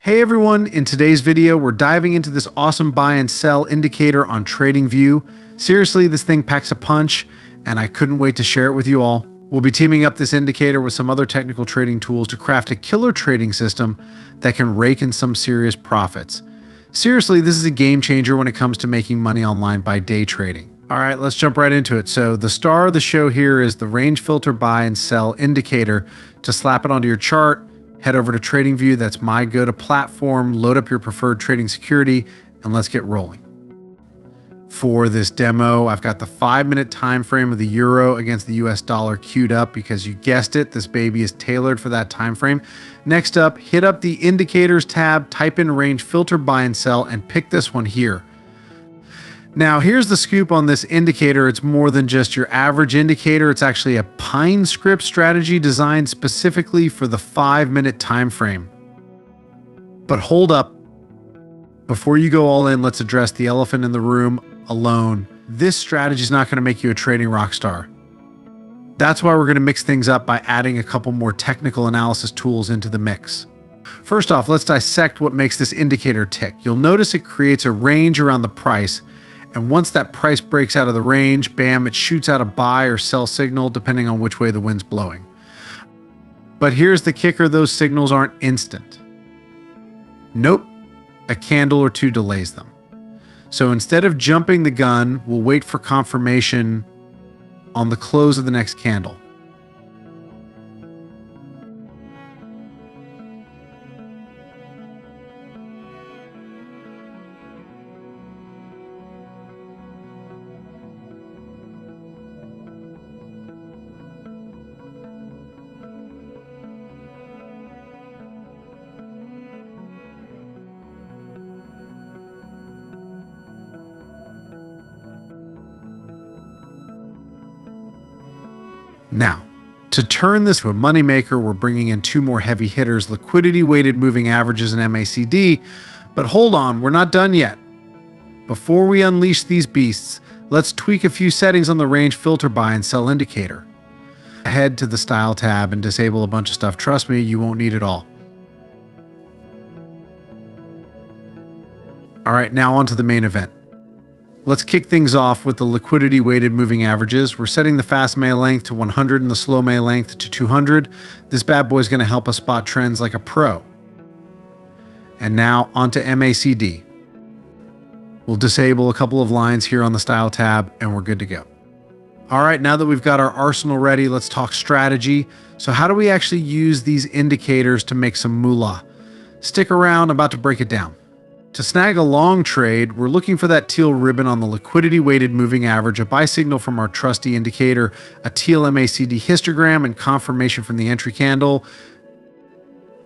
Hey everyone, in today's video, we're diving into this awesome buy and sell indicator on TradingView. Seriously, this thing packs a punch, and I couldn't wait to share it with you all. We'll be teaming up this indicator with some other technical trading tools to craft a killer trading system that can rake in some serious profits. Seriously, this is a game changer when it comes to making money online by day trading. All right, let's jump right into it. So the star of the show here is the range filter buy and sell indicator. To slap it onto your chart, head over to TradingView. That's my go-to platform. Load up your preferred trading security and let's get rolling. For this demo, I've got the 5-minute time frame of the euro against the US dollar queued up because you guessed it, this baby is tailored for that time frame. Next up, hit up the indicators tab, type in range filter buy and sell, and pick this one here. Now, here's the scoop on this indicator. It's more than just your average indicator. It's actually a Pine script strategy designed specifically for the 5-minute time frame. But hold up. Before you go all in, let's address the elephant in the room alone. This strategy is not going to make you a trading rock star. That's why we're going to mix things up by adding a couple more technical analysis tools into the mix. First off, let's dissect what makes this indicator tick. You'll notice it creates a range around the price. And once that price breaks out of the range, bam, it shoots out a buy or sell signal depending on which way the wind's blowing. But here's the kicker, those signals aren't instant. Nope, a candle or two delays them. So instead of jumping the gun, we'll wait for confirmation on the close of the next candle. Now, to turn this to a moneymaker, we're bringing in two more heavy hitters, liquidity-weighted moving averages and MACD. But hold on, we're not done yet. Before we unleash these beasts, let's tweak a few settings on the range filter buy and sell indicator. Head to the style tab and disable a bunch of stuff. Trust me, you won't need it all. All right, now on to the main event. Let's kick things off with the liquidity-weighted moving averages. We're setting the fast May length to 100 and the slow May length to 200. This bad boy is going to help us spot trends like a pro. And now onto MACD. We'll disable a couple of lines here on the style tab and we're good to go. All right, now that we've got our arsenal ready, let's talk strategy. So how do we actually use these indicators to make some moolah? Stick around, I'm about to break it down. To snag a long trade, we're looking for that teal ribbon on the liquidity-weighted moving average, a buy signal from our trusty indicator, a teal MACD histogram, and confirmation from the entry candle.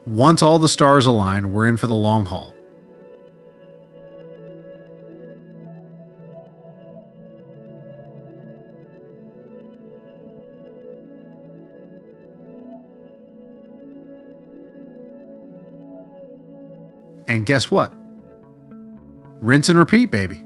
Once all the stars align, we're in for the long haul. And guess what? Rinse and repeat, baby.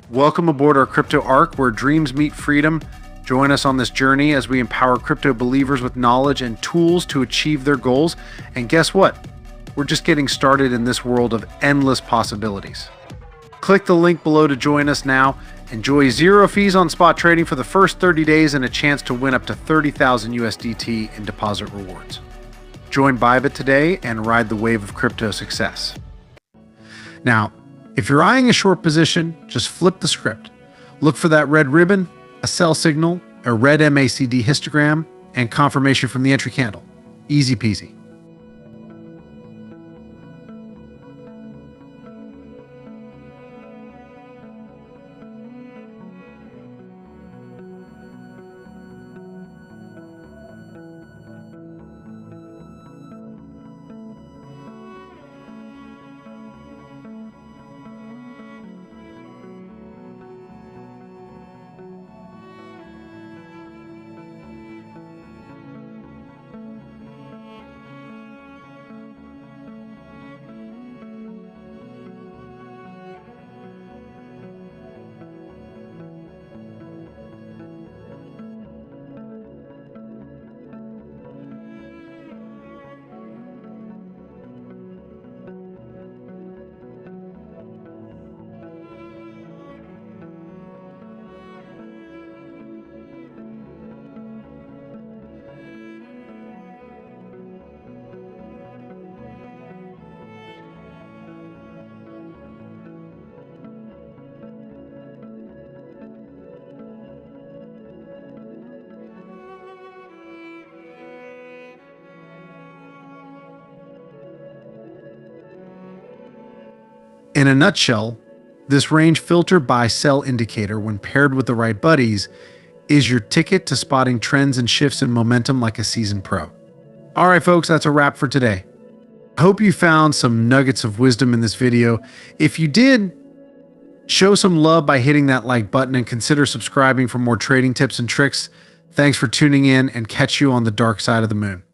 Welcome aboard our crypto arc where dreams meet freedom. Join us on this journey as we empower crypto believers with knowledge and tools to achieve their goals. And guess what? We're just getting started in this world of endless possibilities. Click the link below to join us now. Enjoy 0 fees on spot trading for the first 30 days and a chance to win up to 30,000 USDT in deposit rewards. Join Bybit today and ride the wave of crypto success. Now, if you're eyeing a short position, just flip the script. Look for that red ribbon, a sell signal, a red MACD histogram, and confirmation from the entry candle. Easy peasy. In a nutshell, this range filter buy sell indicator, when paired with the right buddies, is your ticket to spotting trends and shifts in momentum like a seasoned pro. All right, folks, that's a wrap for today. I hope you found some nuggets of wisdom in this video. If you did, show some love by hitting that like button and consider subscribing for more trading tips and tricks. Thanks for tuning in, and catch you on the dark side of the moon.